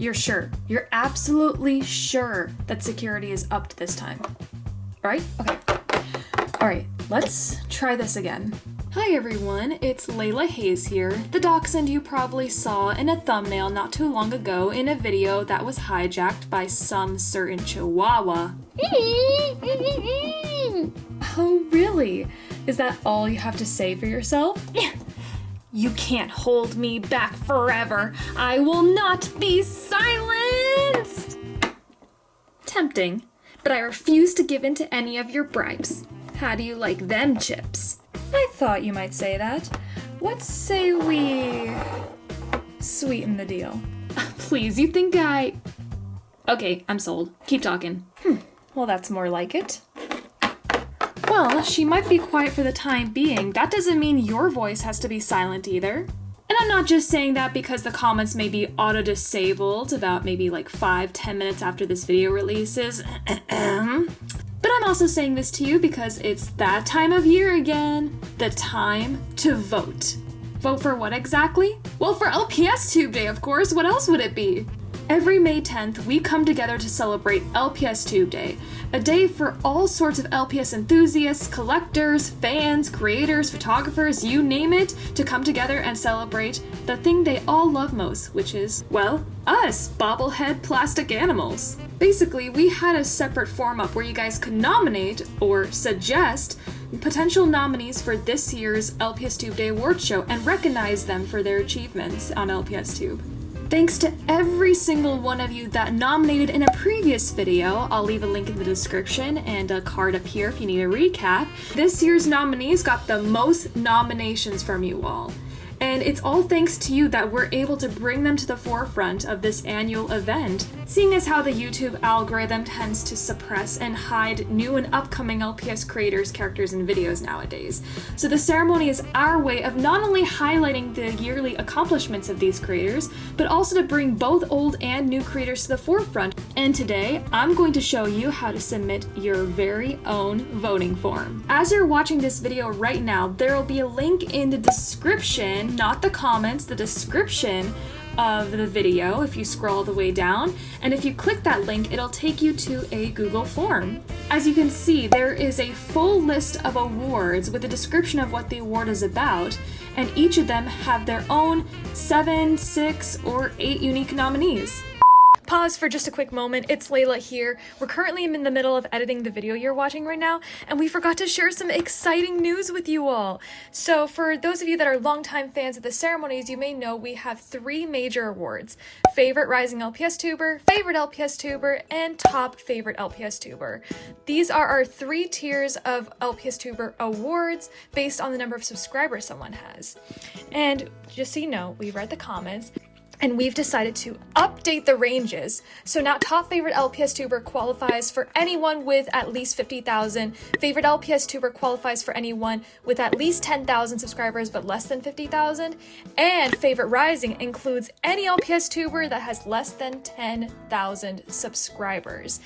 you're sure, you're absolutely sure that security is upped this time, right? Okay. All right, let's try this again. Hi everyone, it's Layla Hayes here, the dachshund you probably saw in a thumbnail not too long ago in a video that was hijacked by some certain chihuahua. Oh really? Is that all you have to say for yourself? You can't hold me back forever. I will not be silenced! Tempting, but I refuse to give in to any of your bribes. How do you like them chips? I thought you might say that. Let's say we sweeten the deal. Please, you think Okay, I'm sold. Keep talking. Well, that's more like it. Well, she might be quiet for the time being. That doesn't mean your voice has to be silent either. And I'm not just saying that because the comments may be auto-disabled about maybe like 5-10 minutes after this video releases. But I'm also saying this to you because it's that time of year again. The time to vote. Vote for what exactly? Well, for LPS Tube Day, of course. What else would it be? Every May 10th, we come together to celebrate LPS Tube Day, a day for all sorts of LPS enthusiasts, collectors, fans, creators, photographers, you name it, to come together and celebrate the thing they all love most, which is, well, us, bobblehead plastic animals. Basically, we had a separate form up where you guys could nominate or suggest potential nominees for this year's LPS Tube Day Award Show and recognize them for their achievements on LPS Tube. Thanks to every single one of you that nominated in a previous video. I'll leave a link in the description and a card up here if you need a recap. This year's nominees got the most nominations from you all. And it's all thanks to you that we're able to bring them to the forefront of this annual event, seeing as how the YouTube algorithm tends to suppress and hide new and upcoming LPS creators, characters, and videos nowadays. So the ceremony is our way of not only highlighting the yearly accomplishments of these creators, but also to bring both old and new creators to the forefront. And today, I'm going to show you how to submit your very own voting form. As you're watching this video right now, there will be a link in the description, not the comments, the description of the video if you scroll all the way down, and if you click that link it'll take you to a Google form. As you can see, there is a full list of awards with a description of what the award is about, and each of them have their own 7, 6, or 8 unique nominees. Pause for just a quick moment. It's Layla here. We're currently in the middle of editing the video you're watching right now, and we forgot to share some exciting news with you all. So for those of you that are longtime fans of the ceremonies, you may know we have 3 major awards: Favorite Rising LPS Tuber, Favorite LPS Tuber, and Top Favorite LPS Tuber. These are our 3 tiers of LPS Tuber awards based on the number of subscribers someone has. And just so you know, we read the comments, and we've decided to update the ranges. So now Top Favorite LPS Tuber qualifies for anyone with at least 50,000. Favorite LPS Tuber qualifies for anyone with at least 10,000 subscribers but less than 50,000. And Favorite Rising includes any LPS Tuber that has less than 10,000 subscribers.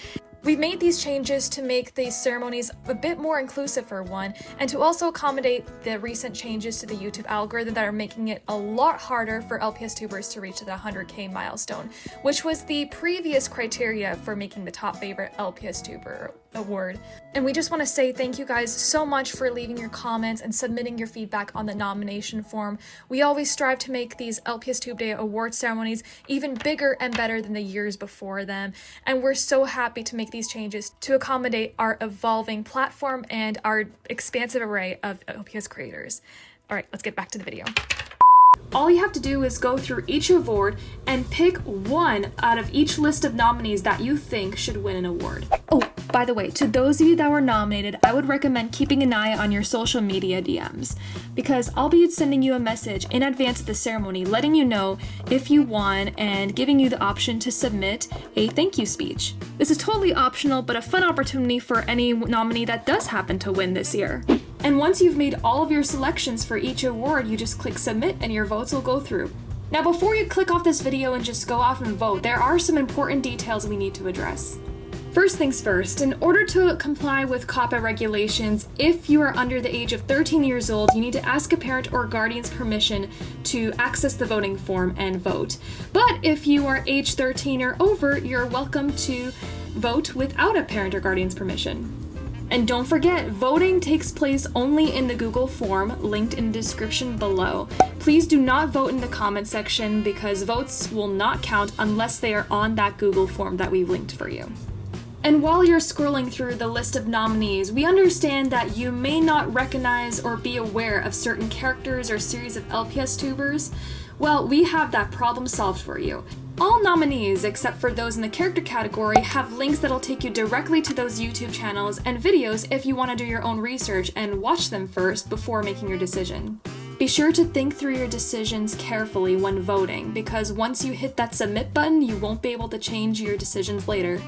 We made these changes to make these ceremonies a bit more inclusive for one, and to also accommodate the recent changes to the YouTube algorithm that are making it a lot harder for LPS tubers to reach the 100K milestone, which was the previous criteria for making the Top Favorite LPS Tuber award. And we just want to say thank you guys so much for leaving your comments and submitting your feedback on the nomination form. We always strive to make these LPS Tube Day award ceremonies even bigger and better than the years before them, and we're so happy to make these changes to accommodate our evolving platform and our expansive array of LPS creators. All right, let's get back to the video. All you have to do is go through each award and pick one out of each list of nominees that you think should win an award. Oh, by the way, to those of you that were nominated, I would recommend keeping an eye on your social media DMs, because I'll be sending you a message in advance of the ceremony letting you know if you won and giving you the option to submit a thank you speech. This is totally optional, but a fun opportunity for any nominee that does happen to win this year. And once you've made all of your selections for each award, you just click submit and your votes will go through. Now, before you click off this video and just go off and vote, there are some important details we need to address. First things first, in order to comply with COPPA regulations, if you are under the age of 13 years old, you need to ask a parent or guardian's permission to access the voting form and vote. But if you are age 13 or over, you're welcome to vote without a parent or guardian's permission. And don't forget, voting takes place only in the Google form linked in the description below. Please do not vote in the comment section because votes will not count unless they are on that Google form that we linked for you. And while you're scrolling through the list of nominees, we understand that you may not recognize or be aware of certain characters or series of LPS tubers. Well, we have that problem solved for you. All nominees, except for those in the character category, have links that'll take you directly to those YouTube channels and videos if you want to do your own research and watch them first before making your decision. Be sure to think through your decisions carefully when voting, because once you hit that submit button, you won't be able to change your decisions later.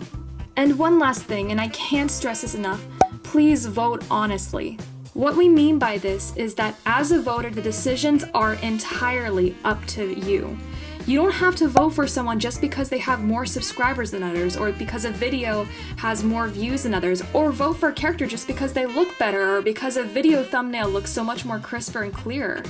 And one last thing, and I can't stress this enough, please vote honestly. What we mean by this is that as a voter, the decisions are entirely up to you. You don't have to vote for someone just because they have more subscribers than others, or because a video has more views than others, or vote for a character just because they look better, or because a video thumbnail looks so much more crisper and clearer.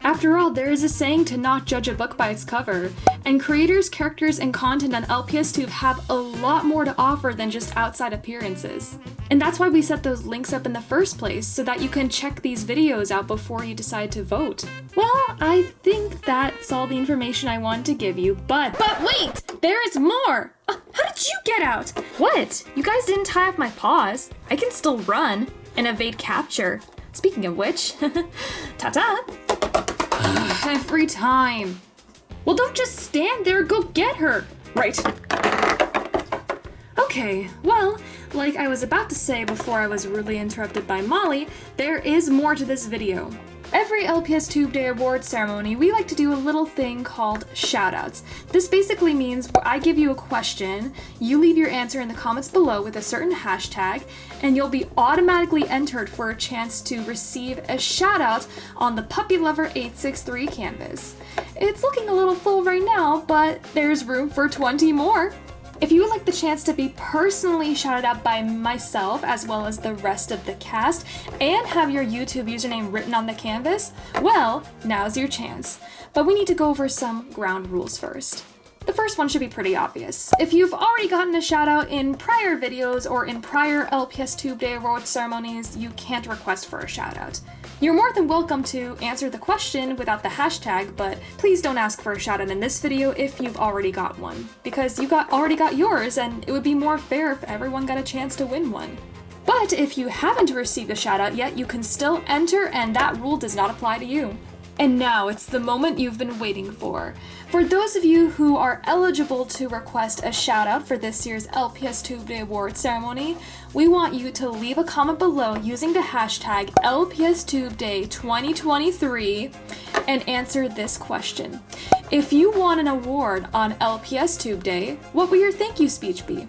After all, there is a saying to not judge a book by its cover, and creators, characters, and content on LPSTube have a lot more to offer than just outside appearances. And that's why we set those links up in the first place, so that you can check these videos out before you decide to vote. Well, I think that's all the information I wanted to give you, but wait! There is more! How did you get out? What? You guys didn't tie off my paws. I can still run and evade capture. Speaking of which, ta-ta! Every time. Well, don't just stand there, go get her. Right. Okay, well, like I was about to say before I was rudely interrupted by Molly, there is more to this video. Every LPS Tube Day award ceremony, we like to do a little thing called shoutouts. This basically means I give you a question, you leave your answer in the comments below with a certain hashtag, and you'll be automatically entered for a chance to receive a shoutout on the Puppy Lover 863 canvas. It's looking a little full right now, but there's room for 20 more. If you would like the chance to be personally shouted out by myself as well as the rest of the cast and have your YouTube username written on the canvas, well, now's your chance. But we need to go over some ground rules first. The first one should be pretty obvious. If you've already gotten a shout out in prior videos or in prior LPS Tube Day award ceremonies, you can't request for a shout out. You're more than welcome to answer the question without the hashtag, but please don't ask for a shout out in this video if you've already got one, because you already got yours and it would be more fair if everyone got a chance to win one. But if you haven't received a shout out yet, you can still enter and that rule does not apply to you. And now it's the moment you've been waiting for. For those of you who are eligible to request a shout out for this year's LPS Tube Day Award ceremony, we want you to leave a comment below using the hashtag LPSTubeDay 2023 and answer this question. If you won an award on LPS Tube Day, what will your thank you speech be?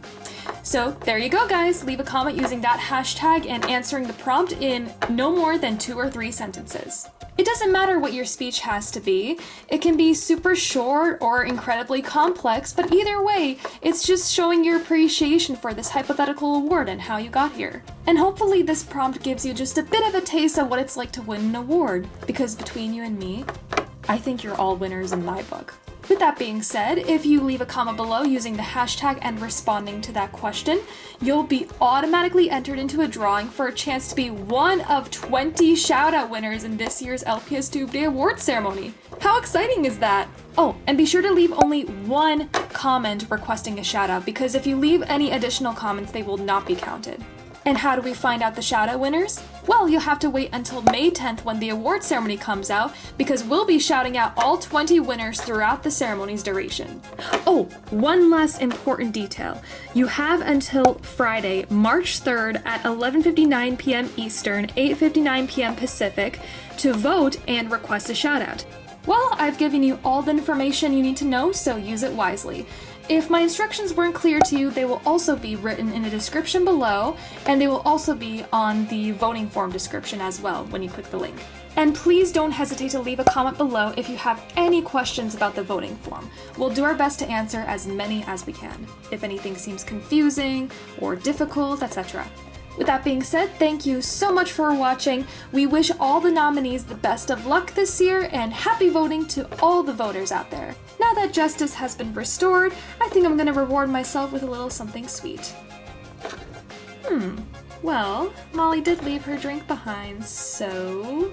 So there you go, guys. Leave a comment using that hashtag and answering the prompt in no more than 2 or 3 sentences. It doesn't matter what your speech has to be. It can be super short or incredibly complex, but either way, it's just showing your appreciation for this hypothetical award and how you got here. And hopefully this prompt gives you just a bit of a taste of what it's like to win an award, because between you and me, I think you're all winners in my book. With that being said, if you leave a comment below using the hashtag and responding to that question, you'll be automatically entered into a drawing for a chance to be one of 20 shoutout winners in this year's LPS Tube Day Award ceremony. How exciting is that? Oh, and be sure to leave only one comment requesting a shoutout, because if you leave any additional comments, they will not be counted. And how do we find out the shoutout winners? Well, you'll have to wait until May 10th when the award ceremony comes out, because we'll be shouting out all 20 winners throughout the ceremony's duration. Oh, one last important detail. You have until Friday, March 3rd at 11:59 p.m. Eastern, 8:59 p.m. Pacific to vote and request a shoutout. Well, I've given you all the information you need to know, so use it wisely. If my instructions weren't clear to you, they will also be written in the description below, and they will also be on the voting form description as well when you click the link. And please don't hesitate to leave a comment below if you have any questions about the voting form. We'll do our best to answer as many as we can, if anything seems confusing or difficult, etc. With that being said, thank you so much for watching. We wish all the nominees the best of luck this year, and happy voting to all the voters out there. Now that justice has been restored, I think I'm gonna reward myself with a little something sweet. Well, Molly did leave her drink behind, so...